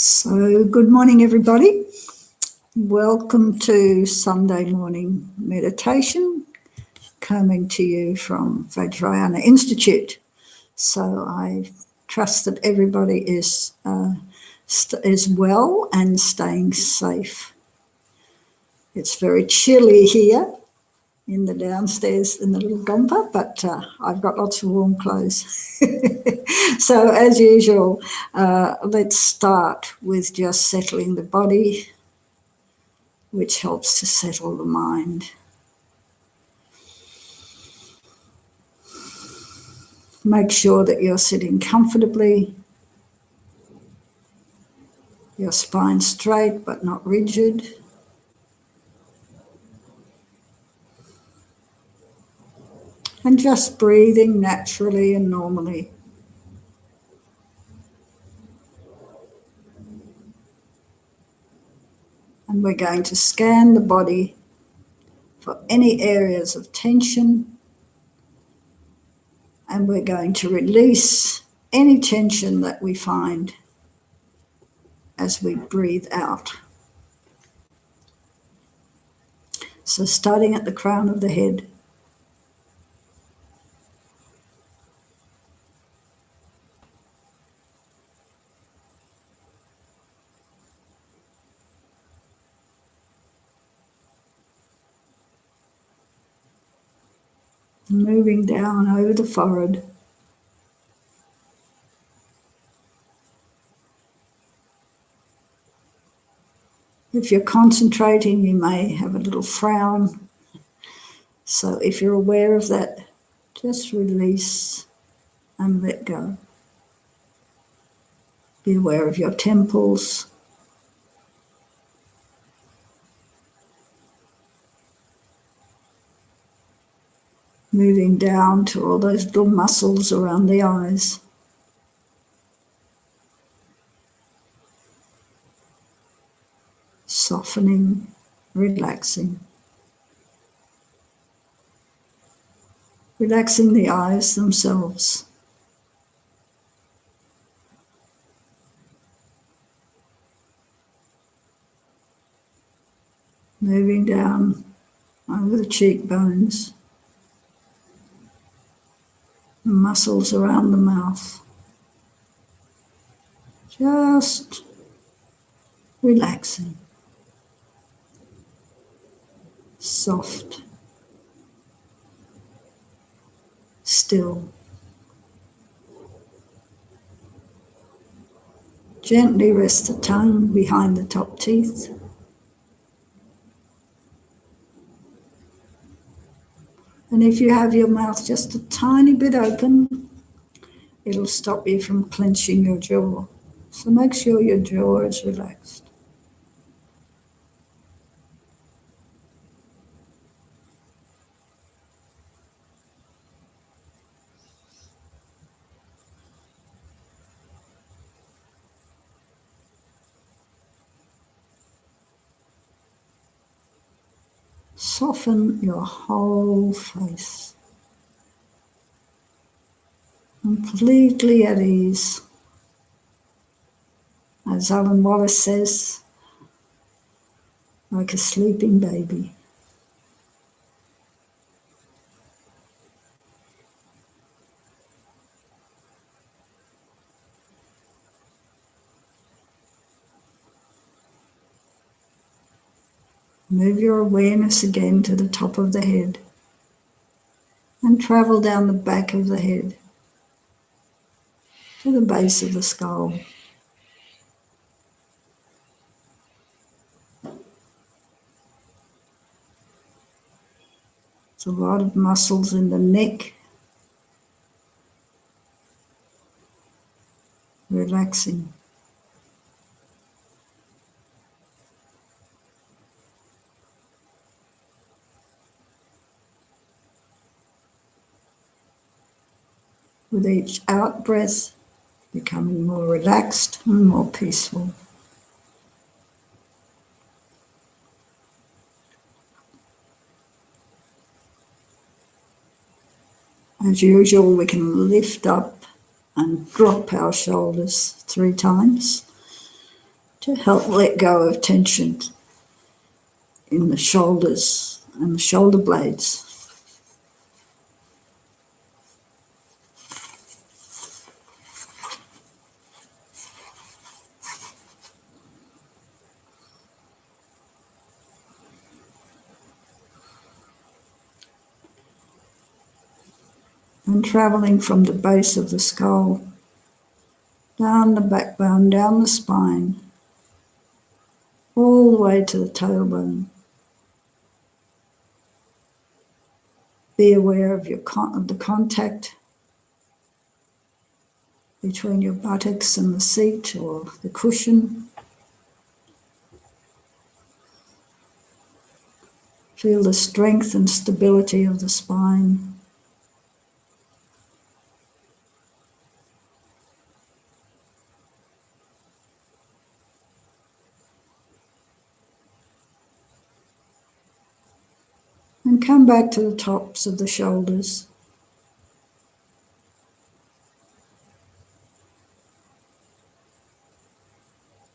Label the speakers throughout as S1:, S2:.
S1: So, good morning, everybody. Welcome to Sunday morning meditation, coming to you from Vajrayana Institute. So, I trust that everybody is well and staying safe. It's very chilly here in the downstairs in the little gompa, but I've got lots of warm clothes. So as usual, let's start with just settling the body, which helps to settle the mind. Make sure that you're sitting comfortably, your spine straight but not rigid. And just breathing naturally and normally. And we're going to scan the body for any areas of tension, and we're going to release any tension that we find as we breathe out. So starting at the crown of the head, moving down over the forehead, if you're concentrating, you may have a little frown. So if you're aware of that, just release and let go. Be aware of your temples. Moving down to all those little muscles around the eyes. Softening, relaxing. Relaxing the eyes themselves. Moving down over the cheekbones. The muscles around the mouth. Just relaxing. Soft. Still. Gently rest the tongue behind the top teeth. And if you have your mouth just a tiny bit open, it'll stop you from clenching your jaw. So make sure your jaw is relaxed. Soften your whole face. Completely at ease. As Alan Wallace says, like a sleeping baby. Move your awareness again to the top of the head and travel down the back of the head to the base of the skull. There's a lot of muscles in the neck. Relaxing. With each out breath, becoming more relaxed and more peaceful. As usual, we can lift up and drop our shoulders 3 times. to help let go of tension in the shoulders and the shoulder blades. And travelling from the base of the skull, down the backbone, down the spine, all the way to the tailbone. Be aware of the contact between your buttocks and the seat or the cushion. Feel the strength and stability of the spine. And come back to the tops of the shoulders.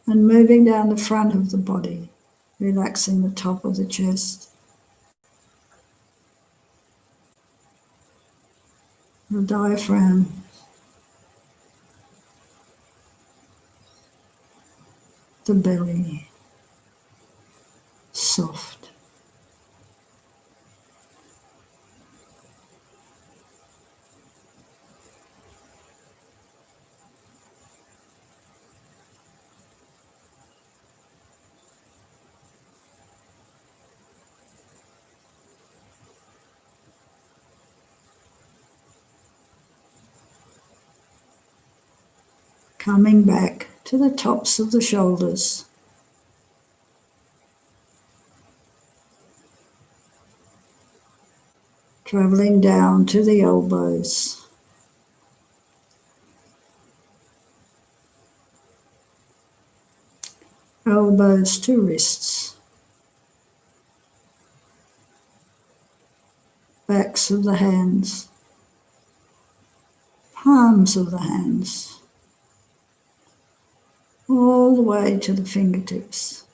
S1: And moving down the front of the body, relaxing the top of the chest, the diaphragm, the belly, soft. Coming back to the tops of the shoulders. Travelling down to the elbows. Elbows to wrists. Backs of the hands. Palms of the hands. All the way to the fingertips.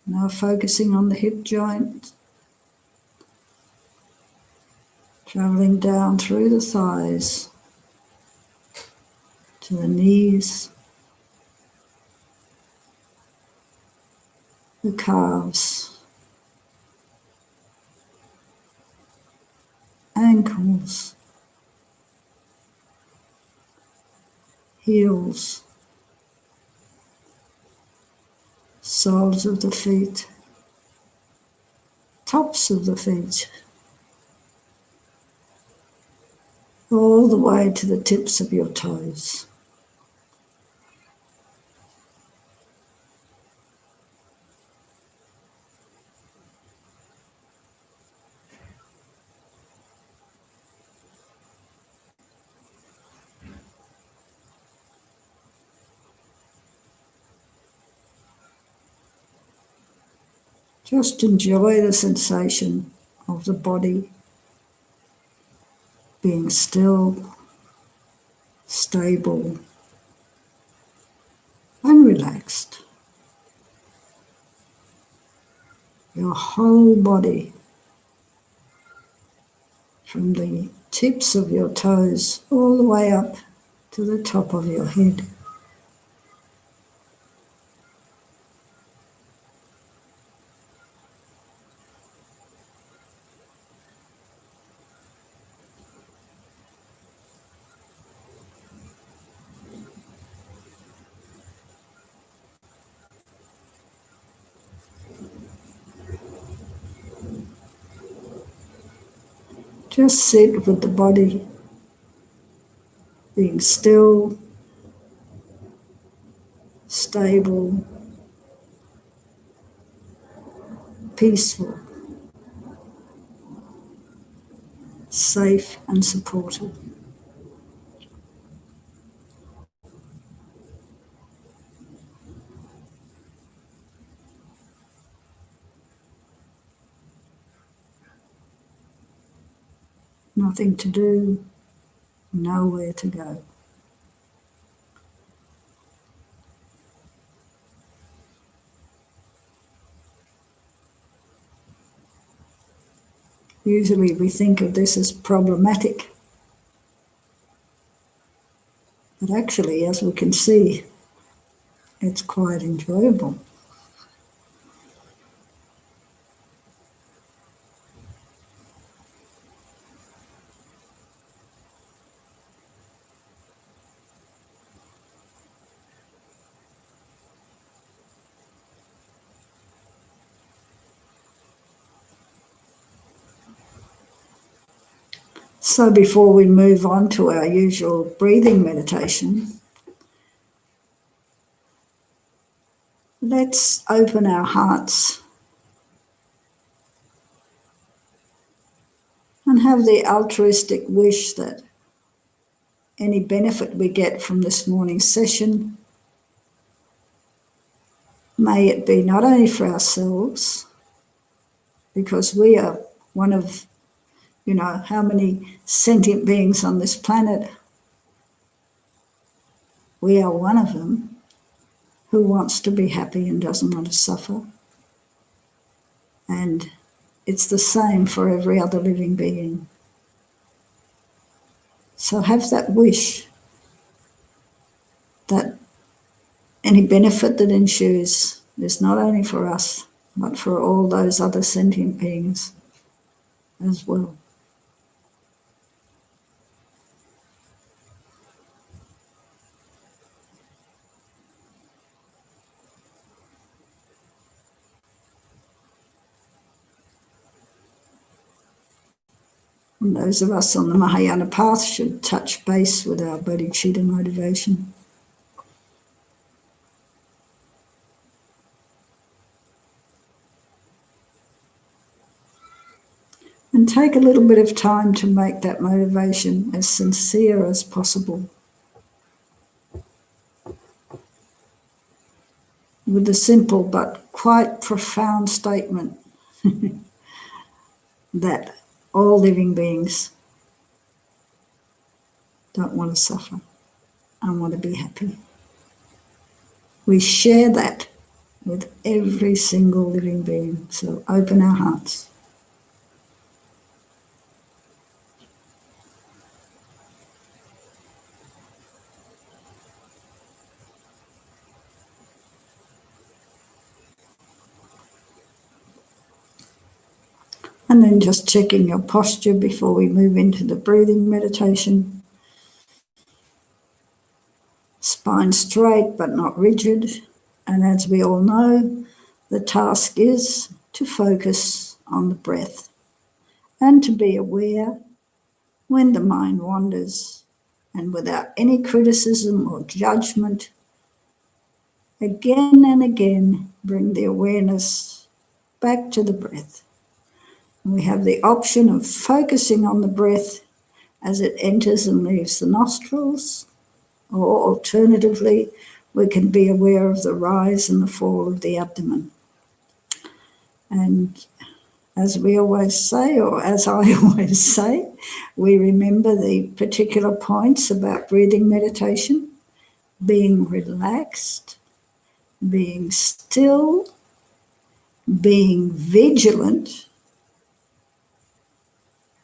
S1: Now focusing on the hip joint, travelling down through the thighs to the knees, the calves, ankles, heels, soles of the feet, tops of the feet, all the way to the tips of your toes. Just enjoy the sensation of the body being still, stable, and relaxed. Your whole body, from the tips of your toes all the way up to the top of your head. Just sit with the body being still, stable, peaceful, safe and supported. nothing to do, nowhere to go. Usually we think of this as problematic, but actually, as we can see, it's quite enjoyable. So before we move on to our usual breathing meditation, let's open our hearts and have the altruistic wish that any benefit we get from this morning's session, may it be not only for ourselves, because we are one of, how many sentient beings on this planet. We are one of them who wants to be happy and doesn't want to suffer. And it's the same for every other living being. So have that wish that any benefit that ensues is not only for us, but for all those other sentient beings as well. And those of us on the Mahayana path should touch base with our bodhicitta motivation. And take a little bit of time to make that motivation as sincere as possible, with the simple but quite profound statement that all living beings don't want to suffer and want to be happy. We share that with every single living being. So open our hearts. And then just checking your posture before we move into the breathing meditation. Spine straight but not rigid. And as we all know, the task is to focus on the breath and to be aware when the mind wanders, and without any criticism or judgment, again and again bring the awareness back to the breath. And we have the option of focusing on the breath as it enters and leaves the nostrils, or alternatively, we can be aware of the rise and the fall of the abdomen. And as we always say, or as I always say, we remember the particular points about breathing meditation: being relaxed, being still, being vigilant,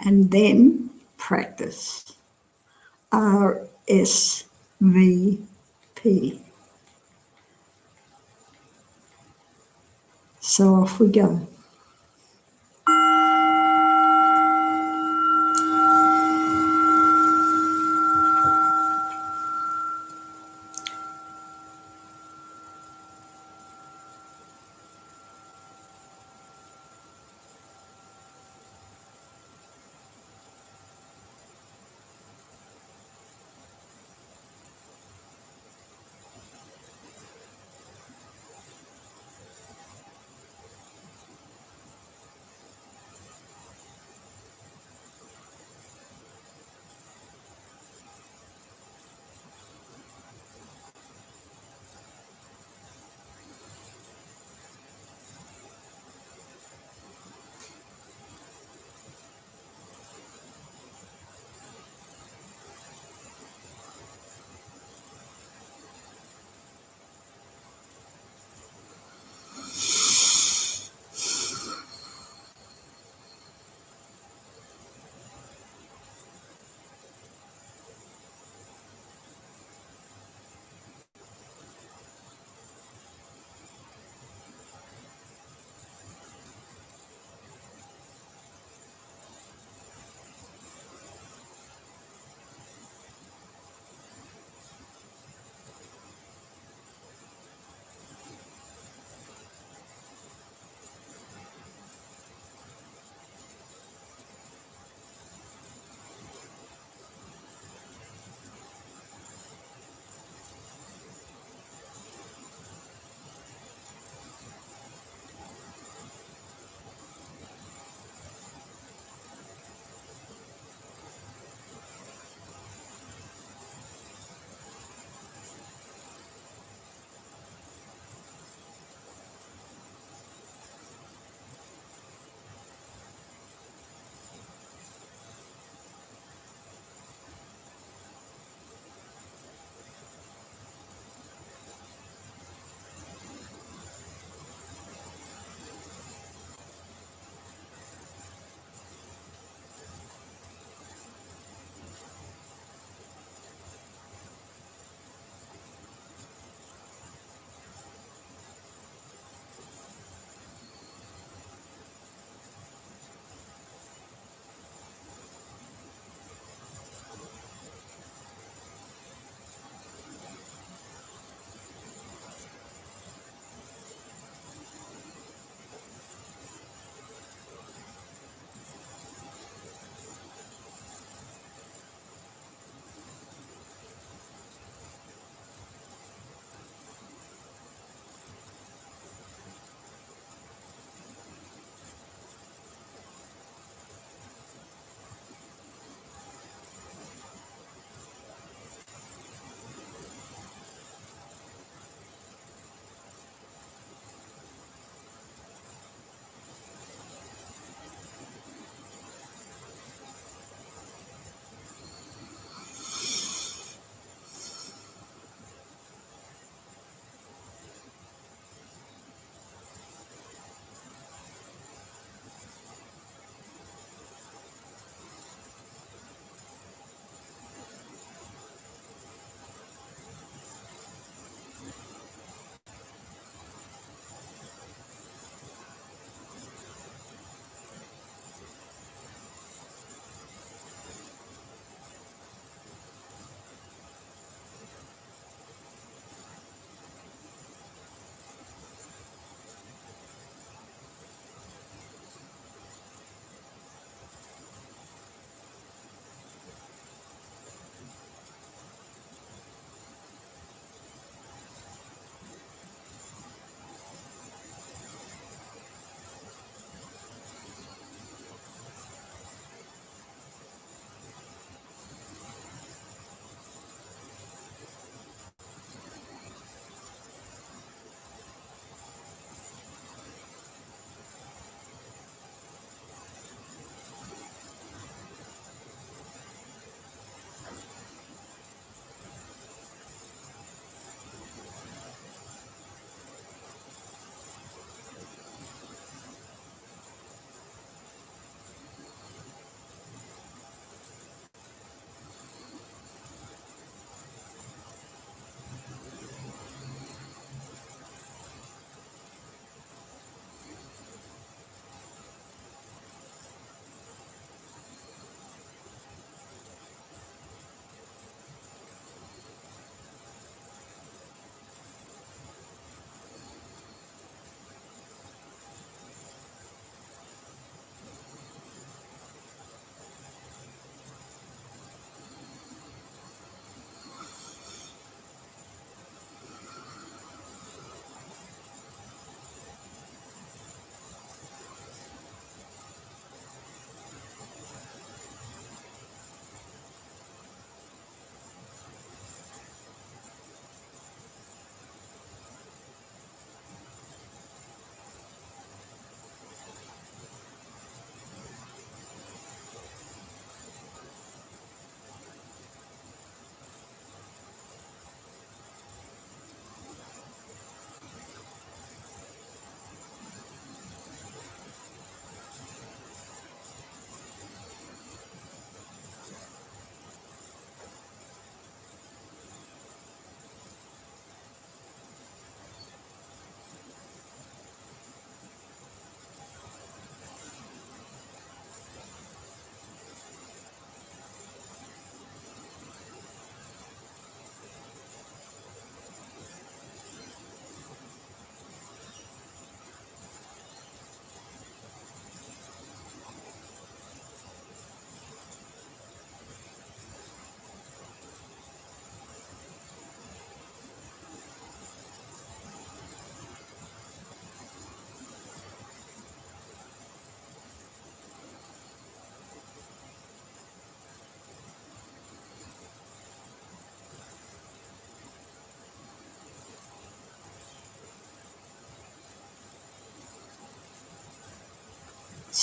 S1: and then practice. RSVP. So off we go.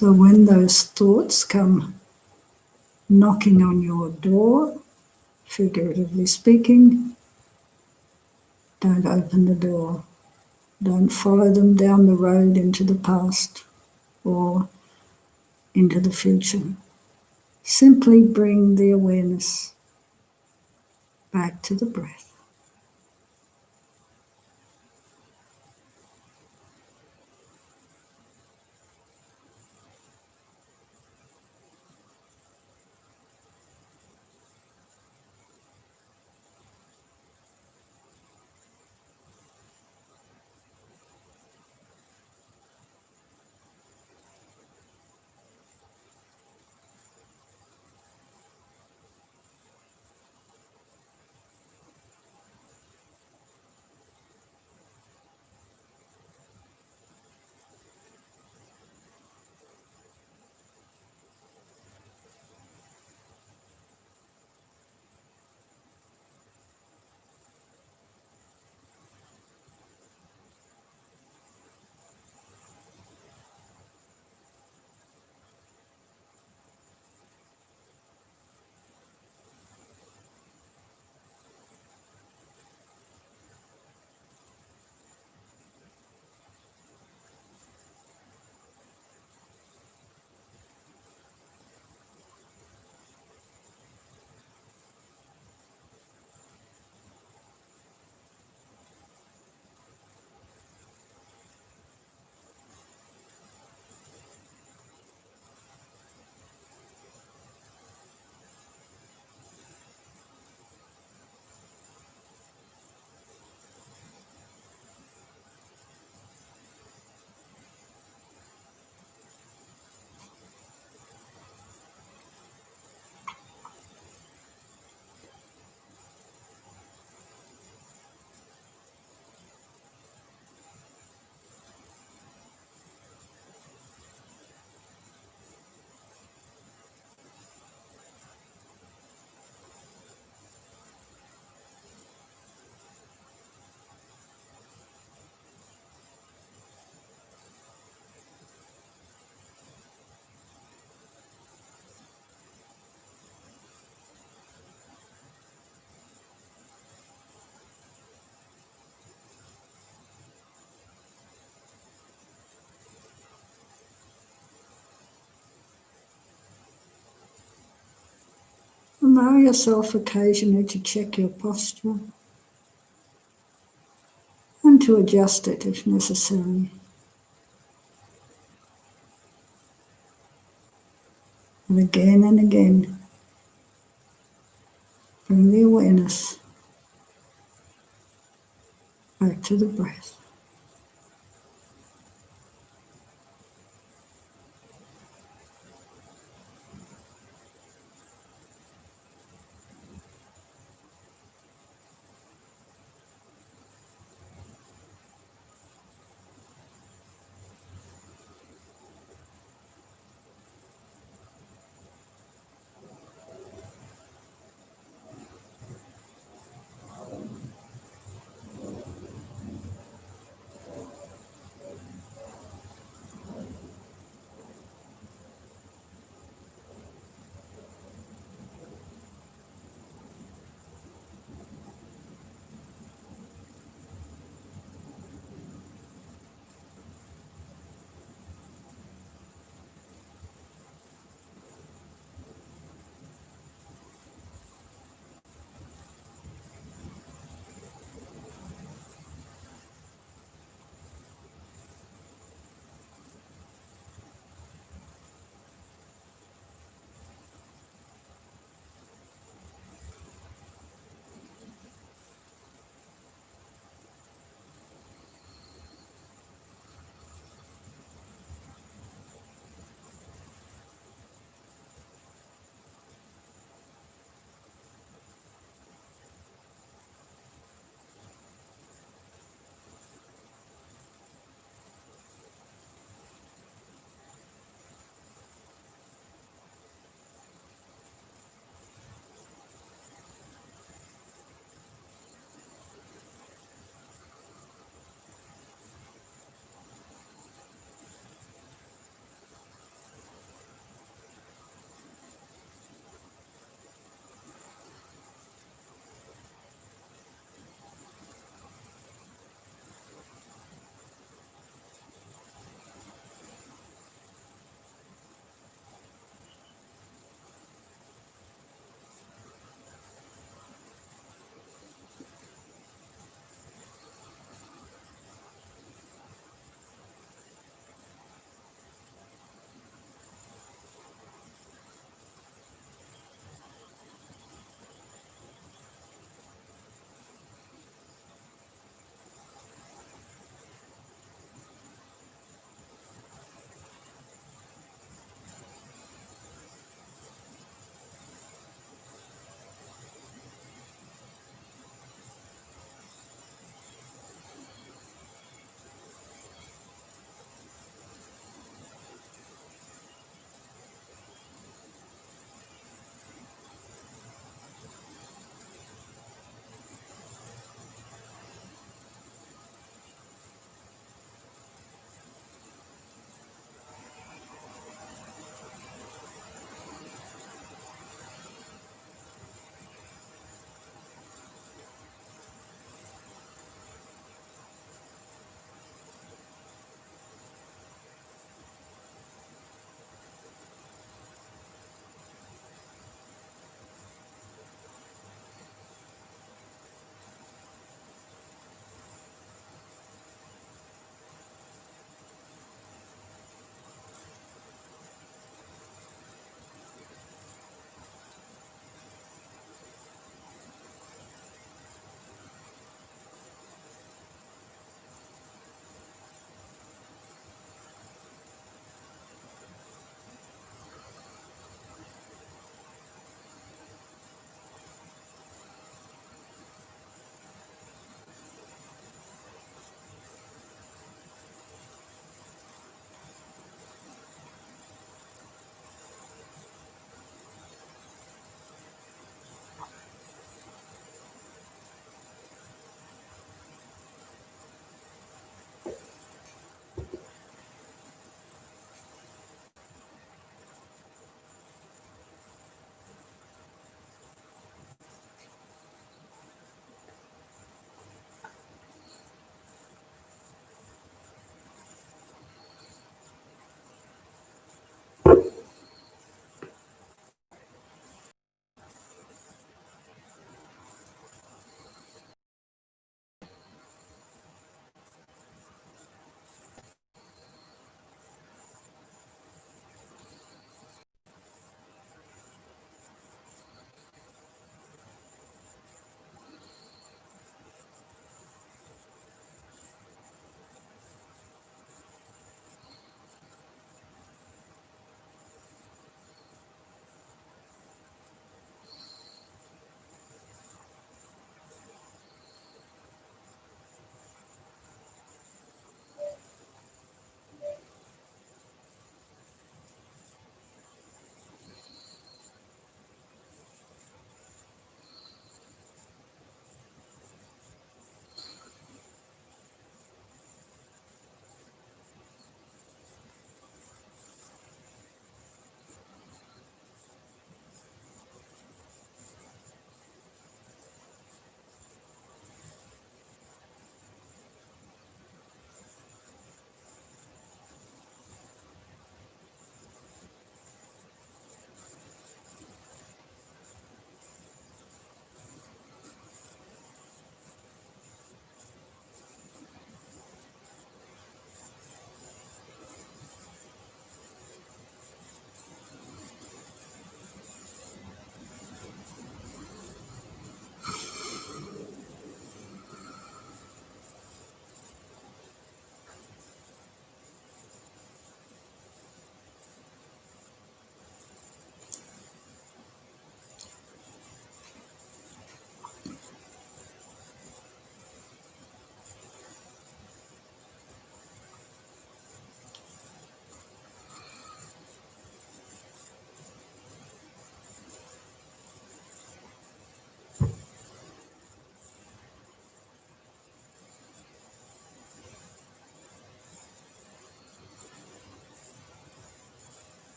S1: So when those thoughts come knocking on your door, figuratively speaking, don't open the door. Don't follow them down the road into the past or into the future. Simply bring the awareness back to the breath. Allow yourself occasionally to check your posture and to adjust it if necessary. And again, bring the awareness back to the breath.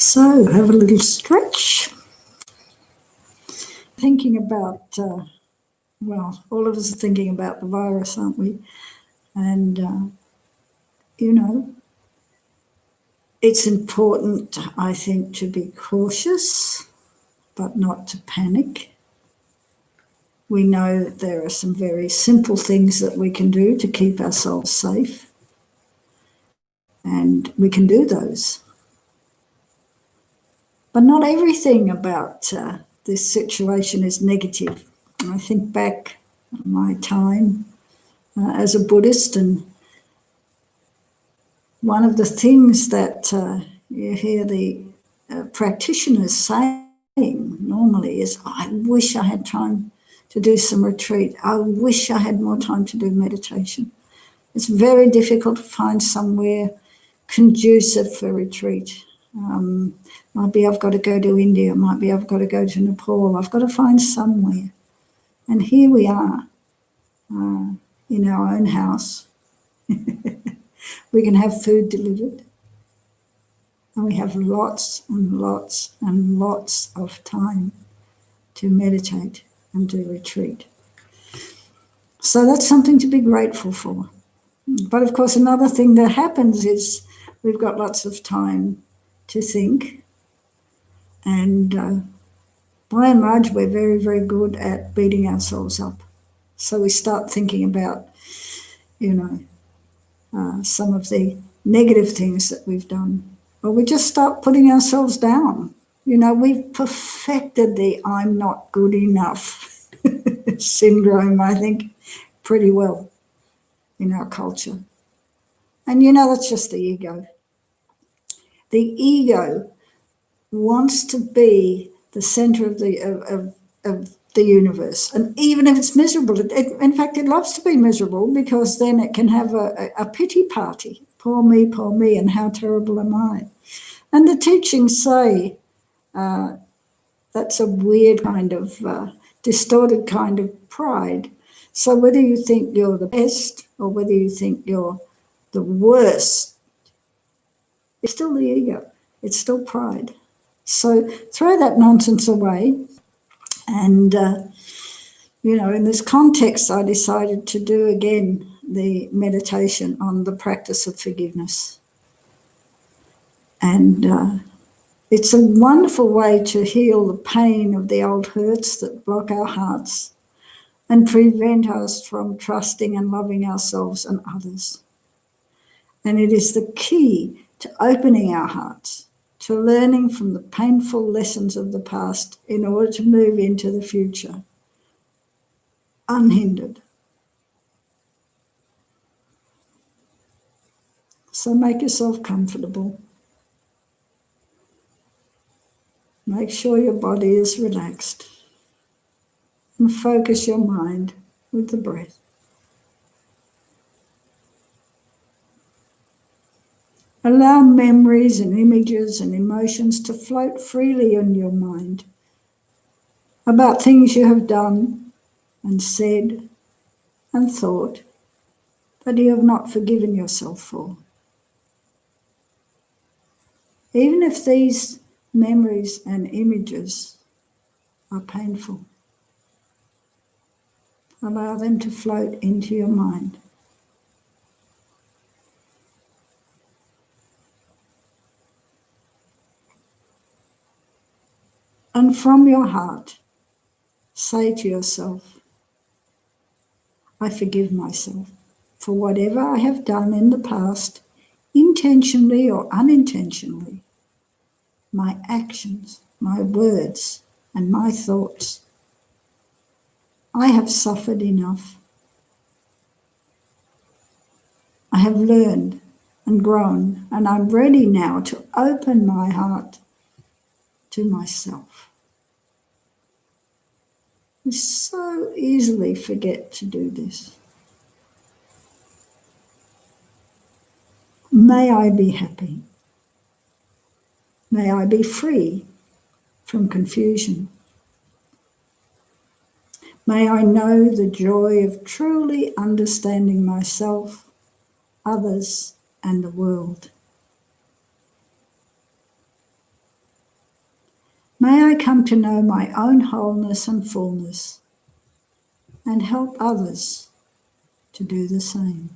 S1: So have a little stretch. Thinking about, all of us are thinking about the virus, aren't we? And, it's important, I think, to be cautious, but not to panic. We know that there are some very simple things that we can do to keep ourselves safe, and we can do those. But not everything about this situation is negative. I think back on my time as a Buddhist, and one of the things that you hear the practitioners saying normally is, oh, I wish I had time to do some retreat. I wish I had more time to do meditation. It's very difficult to find somewhere conducive for retreat. Might be I've got to go to India, might be I've got to go to Nepal. I've got to find somewhere. And here we are in our own house. We can have food delivered. And we have lots and lots and lots of time to meditate and do retreat. So that's something to be grateful for. But of course, another thing that happens is we've got lots of time to think. And by and large, we're very, very good at beating ourselves up. So we start thinking about, some of the negative things that we've done. Or we just start putting ourselves down. We've perfected the I'm not good enough syndrome, I think, pretty well in our culture. And that's just the ego. The ego wants to be the center of the universe. And even if it's miserable, in fact, it loves to be miserable, because then it can have a pity party. Poor me, and how terrible am I? And the teachings say that's a weird kind of distorted kind of pride. So whether you think you're the best or whether you think you're the worst, it's still the ego. It's still pride. So throw that nonsense away. And, in this context, I decided to do again the meditation on the practice of forgiveness. And it's a wonderful way to heal the pain of the old hurts that block our hearts and prevent us from trusting and loving ourselves and others. And it is the key to opening our hearts, to learning from the painful lessons of the past in order to move into the future unhindered. So make yourself comfortable. Make sure your body is relaxed, and focus your mind with the breath. Allow memories and images and emotions to float freely in your mind about things you have done and said and thought that you have not forgiven yourself for. Even if these memories and images are painful, allow them to float into your mind. And from your heart, say to yourself, I forgive myself for whatever I have done in the past, intentionally or unintentionally, my actions, my words, and my thoughts. I have suffered enough. I have learned and grown, and I'm ready now to open my heart to myself. We so easily forget to do this. May I be happy. May I be free from confusion. May I know the joy of truly understanding myself, others, and the world. May I come to know my own wholeness and fullness and help others to do the same.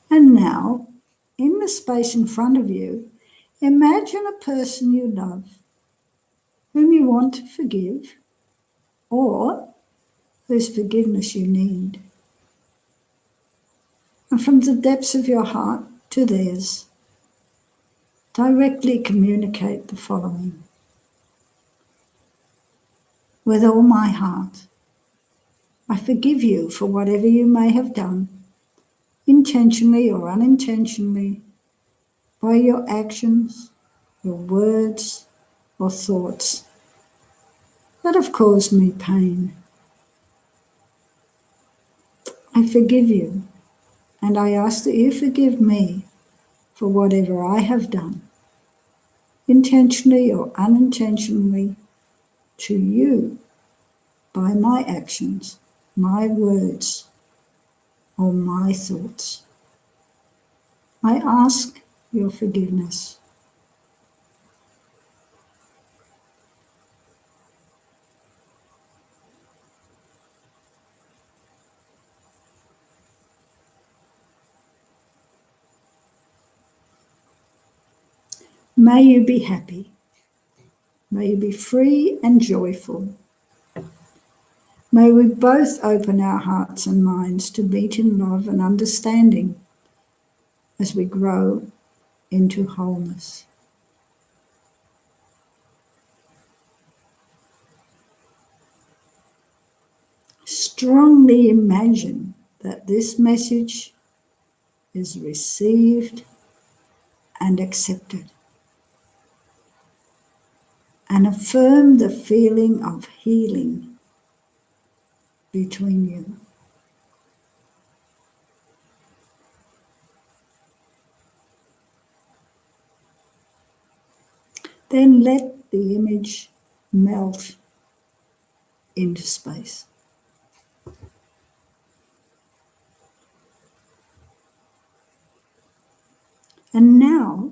S1: And now, in the space in front of you, imagine a person you love, whom you want to forgive, or whose forgiveness you need. And from the depths of your heart to theirs, directly communicate the following. With all my heart, I forgive you for whatever you may have done, intentionally or unintentionally, by your actions, your words, or thoughts that have caused me pain. I forgive you, and I ask that you forgive me for whatever I have done, intentionally or unintentionally, to you by my actions, my words, or my thoughts. I ask your forgiveness. May you be happy. May you be free and joyful. May we both open our hearts and minds to meet in love and understanding as we grow into wholeness. Strongly imagine that this message is received and accepted, and affirm the feeling of healing between you. Then let the image melt into space. And now,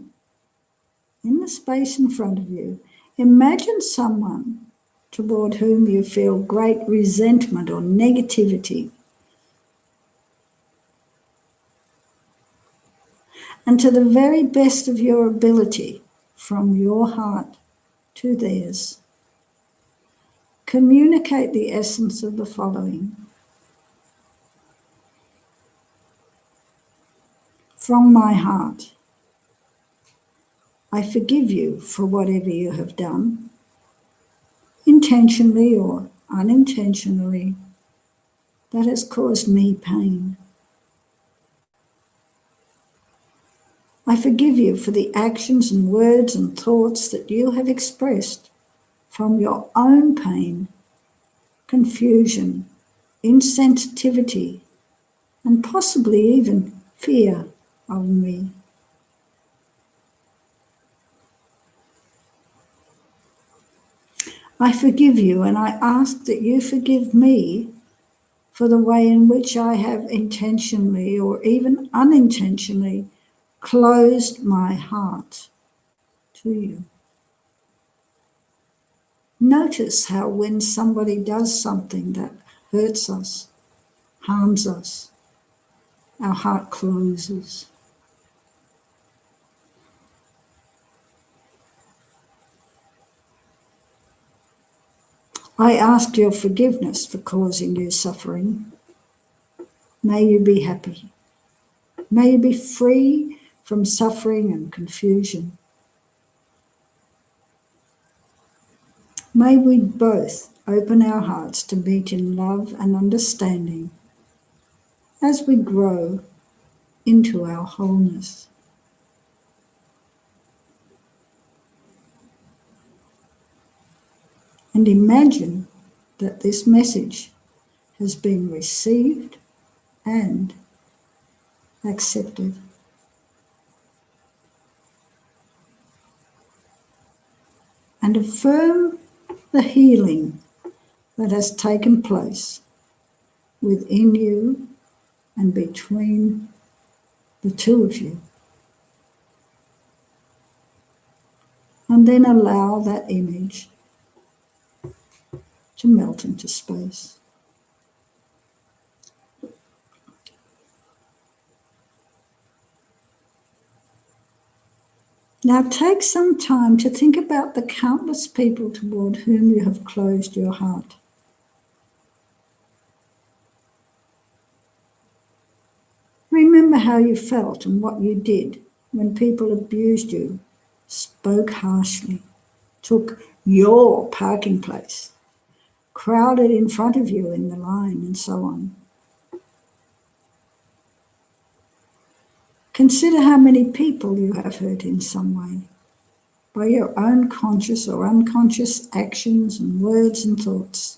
S1: in the space in front of you, imagine someone toward whom you feel great resentment or negativity. And to the very best of your ability, from your heart to theirs, communicate the essence of the following. From my heart, I forgive you for whatever you have done, intentionally or unintentionally, that has caused me pain. I forgive you for the actions and words and thoughts that you have expressed from your own pain, confusion, insensitivity, and possibly even fear of me. I forgive you, and I ask that you forgive me for the way in which I have intentionally or even unintentionally closed my heart to you. Notice how when somebody does something that hurts us, harms us, our heart closes. I ask your forgiveness for causing you suffering. May you be happy. May you be free from suffering and confusion. May we both open our hearts to meet in love and understanding as we grow into our wholeness. And imagine that this message has been received and accepted. And affirm the healing that has taken place within you and between the two of you. And then allow that image to melt into space. Now take some time to think about the countless people toward whom you have closed your heart. Remember how you felt and what you did when people abused you, spoke harshly, took your parking place, crowded in front of you in the line, and so on. Consider how many people you have hurt in some way by your own conscious or unconscious actions and words and thoughts.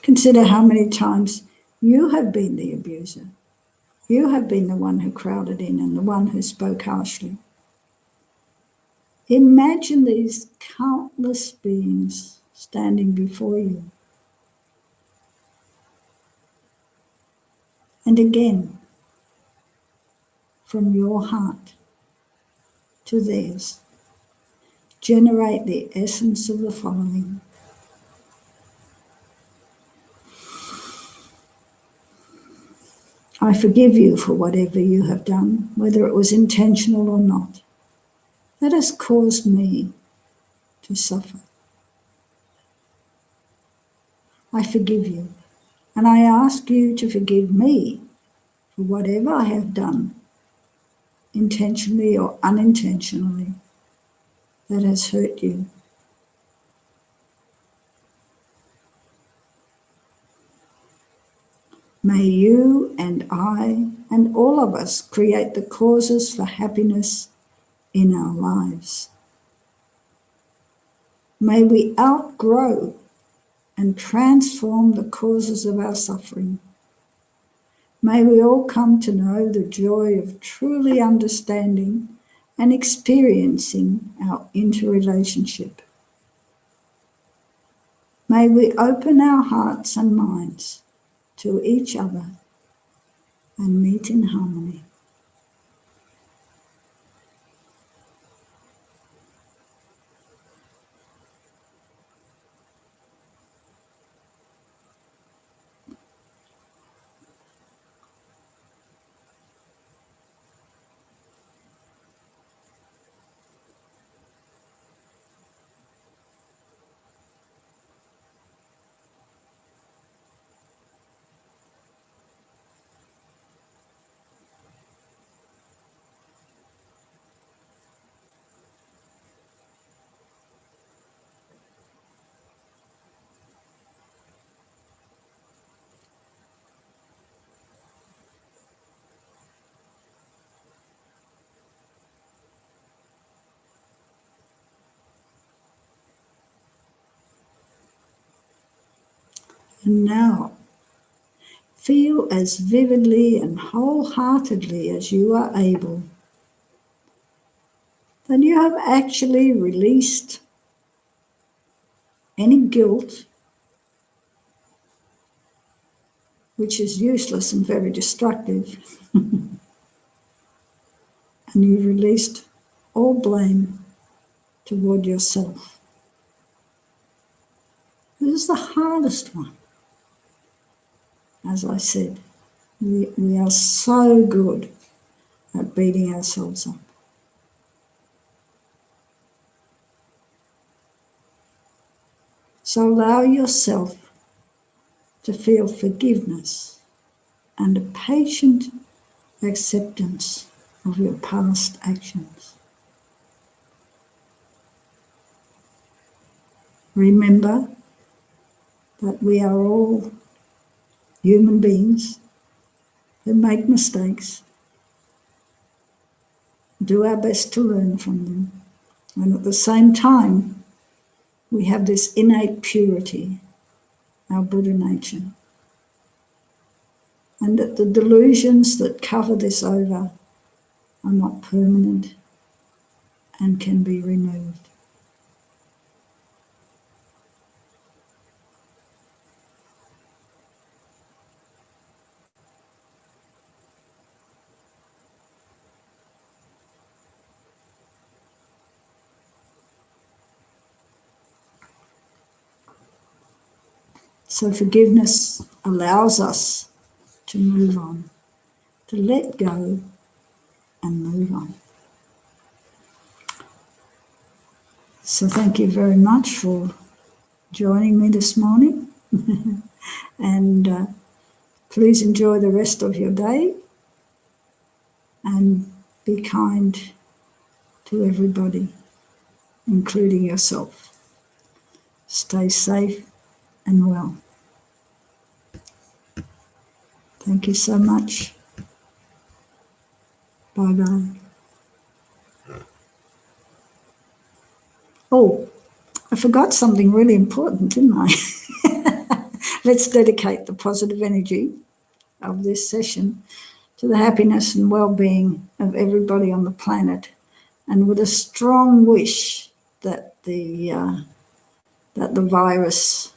S1: Consider how many times you have been the abuser. You have been the one who crowded in and the one who spoke harshly. Imagine these countless beings standing before you. And again, from your heart to theirs, generate the essence of the following. I forgive you for whatever you have done, whether it was intentional or not, that has caused me to suffer. I forgive you, and I ask you to forgive me for whatever I have done, intentionally or unintentionally, that has hurt you. May you and I and all of us create the causes for happiness in our lives. May we outgrow and transform the causes of our suffering. May we all come to know the joy of truly understanding and experiencing our interrelationship. May we open our hearts and minds to each other and meet in harmony. And now, feel as vividly and wholeheartedly as you are able that you have actually released any guilt, which is useless and very destructive, and you released all blame toward yourself. This is the hardest one. As I said, we are so good at beating ourselves up. So allow yourself to feel forgiveness and a patient acceptance of your past actions. Remember that we are all human beings who make mistakes, do our best to learn from them, and at the same time, we have this innate purity, our Buddha nature. and that the delusions that cover this over are not permanent and can be removed. So forgiveness allows us to move on, to let go and move on. So thank you very much for joining me this morning. And please enjoy the rest of your day and be kind to everybody, including yourself. Stay safe and well. Thank you so much. Bye-bye. Oh, I forgot something really important, didn't I? Let's dedicate the positive energy of this session to the happiness and well-being of everybody on the planet, and with a strong wish that the virus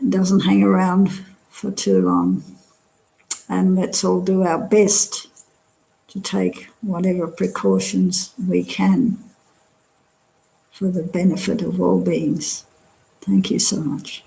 S1: doesn't hang around for too long. And let's all do our best to take whatever precautions we can for the benefit of all beings. Thank you so much.